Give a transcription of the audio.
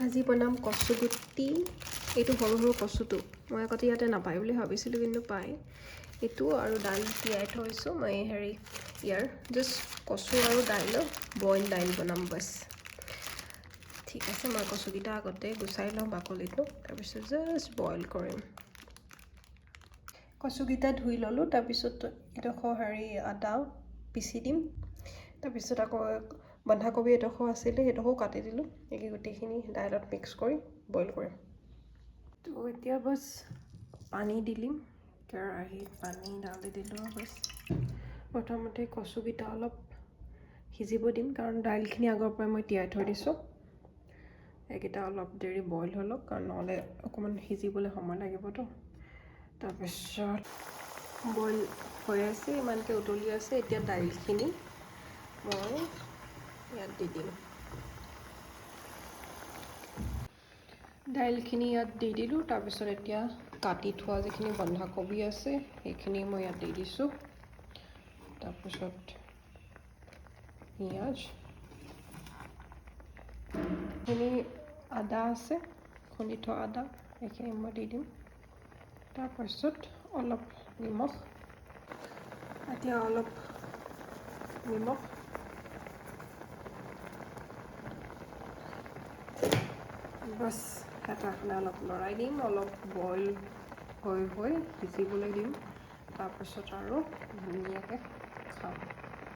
আজি বনাম কচুগুটি। এইটো সৰু সৰু কচুটো মই আগতে ইয়াতে নাপায় বুলি ভাবিছিলোঁ, কিন্তু পায়। এইটো আৰু দাইল তিয়াই থৈছোঁ মই। ইয়াৰ জাষ্ট কচু আৰু দাইলৰ বইল দাইল বনাম বাছ। ঠিক আছে, মই কচুকেইটা আগতে গুচাই লওঁ বাকলিটো, তাৰপিছত জাষ্ট বইল কৰিম। কচুকেইটা ধুই ল'লোঁ, তাৰপিছত এডোখৰ আদা পিচি দিম। তাৰপিছত আকৌ বন্ধাকবি এডোখৰ আছিলে, সেইডোখৰো কাটি দিলোঁ। এই গোটেইখিনি দাইলত মিক্স কৰি বইল কৰিম। তো এতিয়া বাছ পানী দিলিম, কেৰাহীত পানী ঢালি দিলোঁ। বাছ প্ৰথমতে কচুকেইটা অলপ সিজিব দিম, কাৰণ দাইলখিনি আগৰ পৰাই মই তিয়াই থৈ দিছোঁ। এইকেইটা অলপ দেৰি বইল হৈ লওক, কাৰণ নহ'লে অকণমান সিজিবলৈ সময় লাগিবতো। তাৰপিছত বইল হৈ আছে, ইমানকৈ উতলি আছে। এতিয়া দাইলখিনি মই ইয়াত দি দিম। দাইলখিনি ইয়াত দি দিলোঁ। তাৰপিছত এতিয়া কাটি থোৱা যিখিনি বন্ধাকবি আছে সেইখিনি মই ইয়াত দি দিছোঁ। তাৰপিছত পিঁয়াজ, এইখিনি আদা আছে, খুন্দি থোৱা আদা, এইখিনি মই দি দিম। তাৰপাছত অলপ নিমখ, এতিয়া অলপ নিমখ, বাছ হেতাখনে অলপ লৰাই দিম। অলপ বইল হৈ সিজিবলৈ দিম। তাৰপিছত আৰু ধুনীয়াকৈ খাম।